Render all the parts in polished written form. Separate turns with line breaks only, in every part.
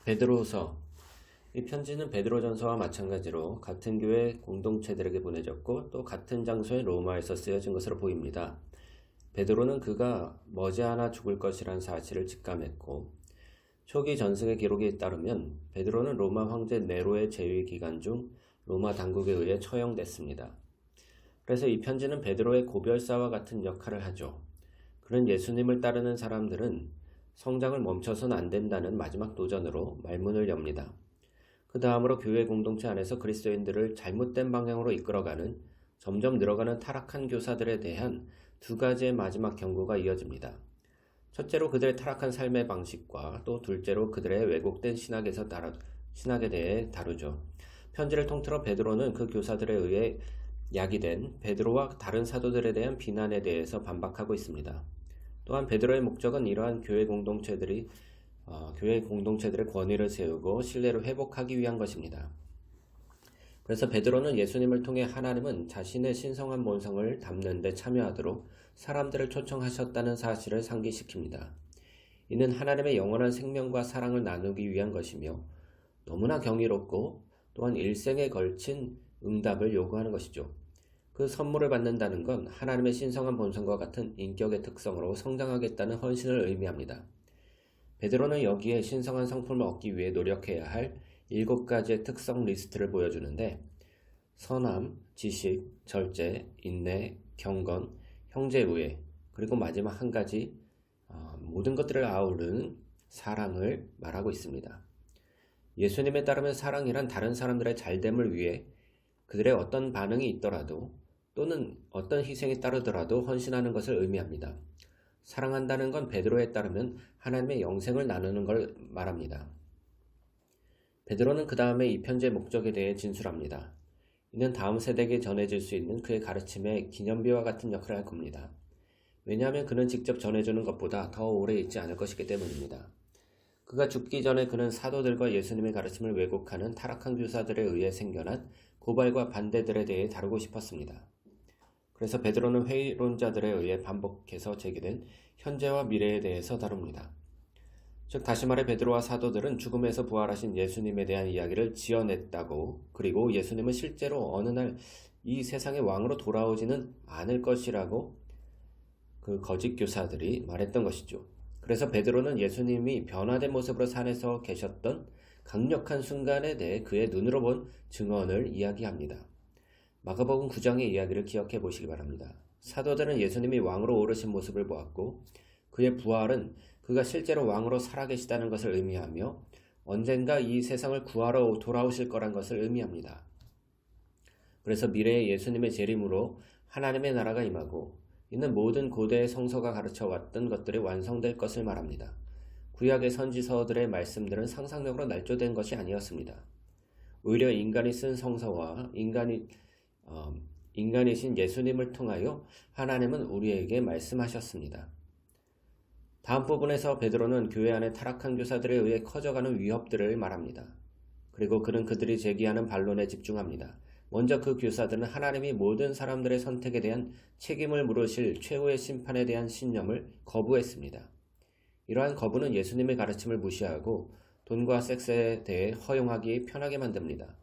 베드로후서. 이 편지는 베드로전서와 마찬가지로 같은 교회 공동체들에게 보내졌고 또 같은 장소의 로마에서 쓰여진 것으로 보입니다. 베드로는 그가 머지않아 죽을 것이란 사실을 직감했고, 초기 전승의 기록에 따르면 베드로는 로마 황제 네로의 재위 기간 중 로마 당국에 의해 처형됐습니다. 그래서 이 편지는 베드로의 고별사와 같은 역할을 하죠. 그는 예수님을 따르는 사람들은 성장을 멈춰서는 안 된다는 마지막 도전으로 말문을 엽니다. 그 다음으로 교회 공동체 안에서 그리스도인들을 잘못된 방향으로 이끌어가는 점점 늘어가는 타락한 교사들에 대한 두 가지의 마지막 경고가 이어집니다. 첫째로 그들의 타락한 삶의 방식과 또 둘째로 그들의 왜곡된 신학에 대해 다루죠. 편지를 통틀어 베드로는 그 교사들에 의해 야기된 베드로와 다른 사도들에 대한 비난에 대해서 반박하고 있습니다. 또한 베드로의 목적은 이러한 교회 공동체들의 권위를 세우고 신뢰를 회복하기 위한 것입니다. 그래서 베드로는 예수님을 통해 하나님은 자신의 신성한 본성을 담는 데 참여하도록 사람들을 초청하셨다는 사실을 상기시킵니다. 이는 하나님의 영원한 생명과 사랑을 나누기 위한 것이며 너무나 경이롭고 또한 일생에 걸친 응답을 요구하는 것이죠. 그 선물을 받는다는 건 하나님의 신성한 본성과 같은 인격의 특성으로 성장하겠다는 헌신을 의미합니다. 베드로는 여기에 신성한 성품을 얻기 위해 노력해야 할 7가지의 특성 리스트를 보여주는데, 선함, 지식, 절제, 인내, 경건, 형제우애, 그리고 마지막 한 가지 모든 것들을 아우르는 사랑을 말하고 있습니다. 예수님에 따르면 사랑이란 다른 사람들의 잘됨을 위해 그들의 어떤 반응이 있더라도 또는 어떤 희생이 따르더라도 헌신하는 것을 의미합니다. 사랑한다는 건 베드로에 따르면 하나님의 영생을 나누는 걸 말합니다. 베드로는 그 다음에 이 편지의 목적에 대해 진술합니다. 이는 다음 세대에게 전해질 수 있는 그의 가르침의 기념비와 같은 역할을 할 겁니다. 왜냐하면 그는 직접 전해주는 것보다 더 오래 있지 않을 것이기 때문입니다. 그가 죽기 전에 그는 사도들과 예수님의 가르침을 왜곡하는 타락한 교사들에 의해 생겨난 고발과 반대들에 대해 다루고 싶었습니다. 그래서 베드로는 회의론자들에 의해 반복해서 제기된 현재와 미래에 대해서 다룹니다. 즉 다시 말해 베드로와 사도들은 죽음에서 부활하신 예수님에 대한 이야기를 지어냈다고, 그리고 예수님은 실제로 어느 날 이 세상의 왕으로 돌아오지는 않을 것이라고 그 거짓 교사들이 말했던 것이죠. 그래서 베드로는 예수님이 변화된 모습으로 산에서 계셨던 강력한 순간에 대해 그의 눈으로 본 증언을 이야기합니다. 마가복음 9장의 이야기를 기억해 보시기 바랍니다. 사도들은 예수님이 왕으로 오르신 모습을 보았고, 그의 부활은 그가 실제로 왕으로 살아계시다는 것을 의미하며 언젠가 이 세상을 구하러 돌아오실 거란 것을 의미합니다. 그래서 미래의 예수님의 재림으로 하나님의 나라가 임하고, 이는 모든 고대의 성서가 가르쳐왔던 것들이 완성될 것을 말합니다. 구약의 선지서들의 말씀들은 상상력으로 날조된 것이 아니었습니다. 오히려 인간이 쓴 성서와 인간이신 예수님을 통하여 하나님은 우리에게 말씀하셨습니다. 다음 부분에서 베드로는 교회 안의 타락한 교사들에 의해 커져가는 위협들을 말합니다. 그리고 그는 그들이 제기하는 반론에 집중합니다. 먼저 그 교사들은 하나님이 모든 사람들의 선택에 대한 책임을 물으실 최후의 심판에 대한 신념을 거부했습니다. 이러한 거부는 예수님의 가르침을 무시하고 돈과 섹스에 대해 허용하기 편하게 만듭니다.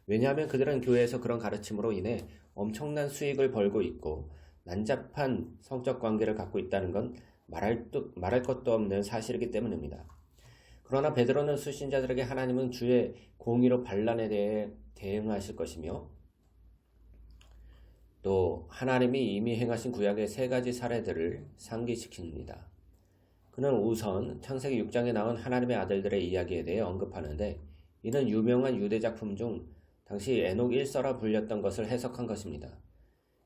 왜냐하면 그들은 교회에서 그런 가르침으로 인해 엄청난 수익을 벌고 있고 난잡한 성적 관계를 갖고 있다는 건 말할 것도 없는 사실이기 때문입니다. 그러나 베드로는 수신자들에게 하나님은 주의 공의로 반란에 대해 대응하실 것이며 또 하나님이 이미 행하신 구약의 3가지 사례들을 상기시킵니다. 그는 우선 창세기 6장에 나온 하나님의 아들들의 이야기에 대해 언급하는데, 이는 유명한 유대 작품 중 당시 에녹 1서라 불렸던 것을 해석한 것입니다.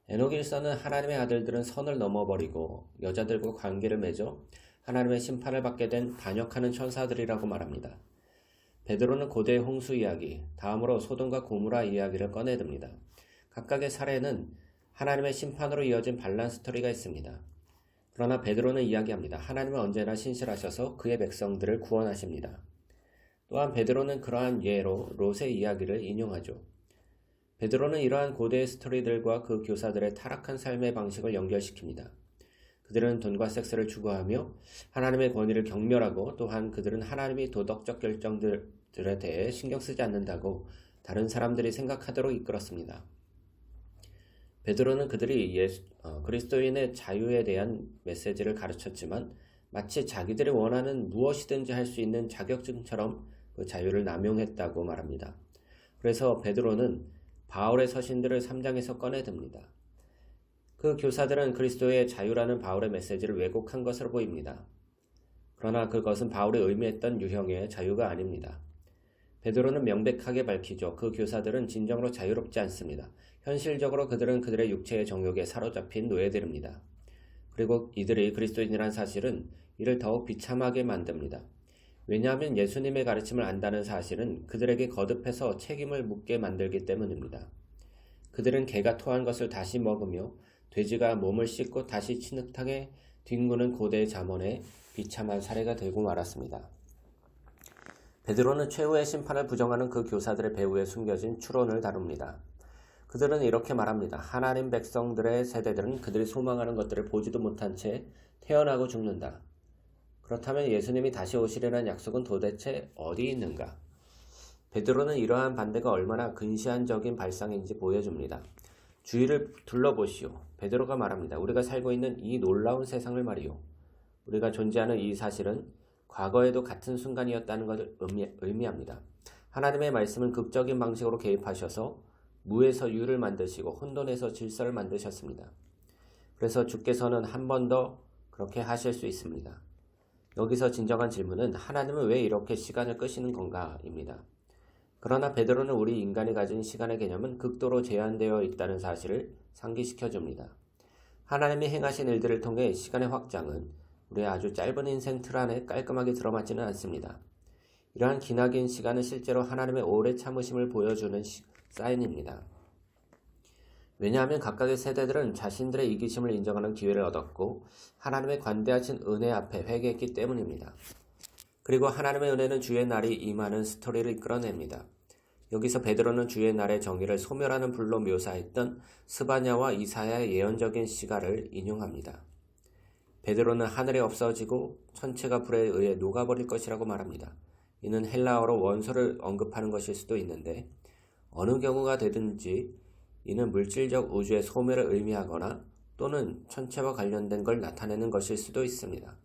에녹 1서는 하나님의 아들들은 선을 넘어버리고 여자들과 관계를 맺어 하나님의 심판을 받게 된 반역하는 천사들이라고 말합니다. 베드로는 고대의 홍수 이야기, 다음으로 소돔과 고무라 이야기를 꺼내듭니다. 각각의 사례는 하나님의 심판으로 이어진 반란 스토리가 있습니다. 그러나 베드로는 이야기합니다. 하나님은 언제나 신실하셔서 그의 백성들을 구원하십니다. 또한 베드로는 그러한 예로 롯의 이야기를 인용하죠. 베드로는 이러한 고대의 스토리들과 그 교사들의 타락한 삶의 방식을 연결시킵니다. 그들은 돈과 섹스를 추구하며 하나님의 권위를 경멸하고 또한 그들은 하나님이 도덕적 결정들에 대해 신경 쓰지 않는다고 다른 사람들이 생각하도록 이끌었습니다. 베드로는 그들이 그리스도인의 자유에 대한 메시지를 가르쳤지만 마치 자기들이 원하는 무엇이든지 할 수 있는 자격증처럼 그 자유를 남용했다고 말합니다. 그래서 베드로는 바울의 서신들을 3장에서 꺼내듭니다. 그 교사들은 그리스도의 자유라는 바울의 메시지를 왜곡한 것으로 보입니다. 그러나 그것은 바울이 의미했던 유형의 자유가 아닙니다. 베드로는 명백하게 밝히죠. 그 교사들은 진정으로 자유롭지 않습니다. 현실적으로 그들은 그들의 육체의 정욕에 사로잡힌 노예들입니다. 그리고 이들이 그리스도인이라는 사실은 이를 더욱 비참하게 만듭니다. 왜냐하면 예수님의 가르침을 안다는 사실은 그들에게 거듭해서 책임을 묻게 만들기 때문입니다. 그들은 개가 토한 것을 다시 먹으며 돼지가 몸을 씻고 다시 진흙탕에 뒹구는 고대의 잠언의 비참한 사례가 되고 말았습니다. 베드로는 최후의 심판을 부정하는 그 교사들의 배후에 숨겨진 추론을 다룹니다. 그들은 이렇게 말합니다. 하나님 백성들의 세대들은 그들이 소망하는 것들을 보지도 못한 채 태어나고 죽는다. 그렇다면 예수님이 다시 오시리라는 약속은 도대체 어디 있는가? 베드로는 이러한 반대가 얼마나 근시안적인 발상인지 보여줍니다. 주위를 둘러보시오. 베드로가 말합니다. 우리가 살고 있는 이 놀라운 세상을 말이오. 우리가 존재하는 이 사실은 과거에도 같은 순간이었다는 것을 의미합니다. 하나님의 말씀은 극적인 방식으로 개입하셔서 무에서 유를 만드시고 혼돈에서 질서를 만드셨습니다. 그래서 주께서는 한 번 더 그렇게 하실 수 있습니다. 여기서 진정한 질문은 하나님은 왜 이렇게 시간을 끄시는 건가입니다. 그러나 베드로는 우리 인간이 가진 시간의 개념은 극도로 제한되어 있다는 사실을 상기시켜 줍니다. 하나님이 행하신 일들을 통해 시간의 확장은 우리의 아주 짧은 인생 틀 안에 깔끔하게 들어맞지는 않습니다. 이러한 기나긴 시간은 실제로 하나님의 오래 참으심을 보여주는 사인입니다. 왜냐하면 각각의 세대들은 자신들의 이기심을 인정하는 기회를 얻었고 하나님의 관대하신 은혜 앞에 회개했기 때문입니다. 그리고 하나님의 은혜는 주의 날이 임하는 스토리를 이끌어냅니다. 여기서 베드로는 주의 날의 정의를 소멸하는 불로 묘사했던 스바냐와 이사야의 예언적인 시가를 인용합니다. 베드로는 하늘이 없어지고 천체가 불에 의해 녹아버릴 것이라고 말합니다. 이는 헬라어로 원소를 언급하는 것일 수도 있는데 어느 경우가 되든지 이는 물질적 우주의 소멸을 의미하거나 또는 천체와 관련된 걸 나타내는 것일 수도 있습니다.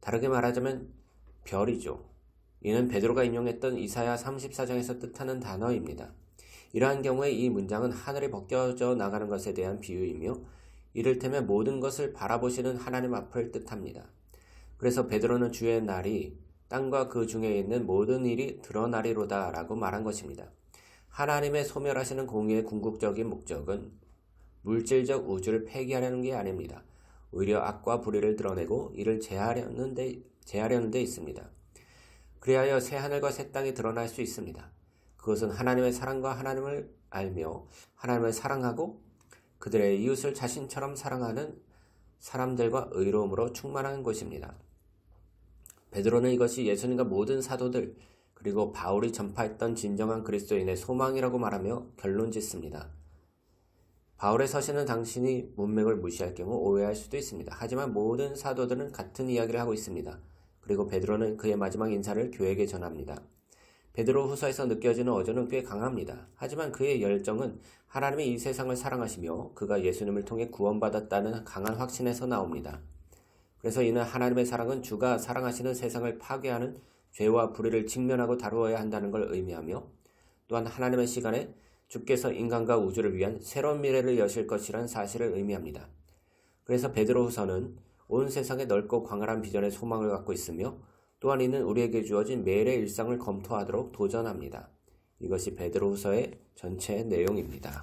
다르게 말하자면 별이죠. 이는 베드로가 인용했던 이사야 34장에서 뜻하는 단어입니다. 이러한 경우에 이 문장은 하늘이 벗겨져 나가는 것에 대한 비유이며 이를테면 모든 것을 바라보시는 하나님 앞을 뜻합니다. 그래서 베드로는 주의 날이 땅과 그 중에 있는 모든 일이 드러나리로다 라고 말한 것입니다. 하나님의 소멸하시는 공의의 궁극적인 목적은 물질적 우주를 폐기하려는 게 아닙니다. 오히려 악과 불의를 드러내고 이를 제하려는 데 있습니다. 그리하여 새 하늘과 새 땅이 드러날 수 있습니다. 그것은 하나님의 사랑과 하나님을 알며 하나님을 사랑하고 그들의 이웃을 자신처럼 사랑하는 사람들과 의로움으로 충만한 곳입니다. 베드로는 이것이 예수님과 모든 사도들 그리고 바울이 전파했던 진정한 그리스도인의 소망이라고 말하며 결론 짓습니다. 바울의 서신은 당신이 문맥을 무시할 경우 오해할 수도 있습니다. 하지만 모든 사도들은 같은 이야기를 하고 있습니다. 그리고 베드로는 그의 마지막 인사를 교회에게 전합니다. 베드로 후서에서 느껴지는 어조는 꽤 강합니다. 하지만 그의 열정은 하나님이 이 세상을 사랑하시며 그가 예수님을 통해 구원받았다는 강한 확신에서 나옵니다. 그래서 이는 하나님의 사랑은 주가 사랑하시는 세상을 파괴하는 죄와 불의를 직면하고 다루어야 한다는 걸 의미하며 또한 하나님의 시간에 주께서 인간과 우주를 위한 새로운 미래를 여실 것이라는 사실을 의미합니다. 그래서 베드로후서는 온 세상에 넓고 광활한 비전의 소망을 갖고 있으며 또한 이는 우리에게 주어진 매일의 일상을 검토하도록 도전합니다. 이것이 베드로후서의 전체 내용입니다.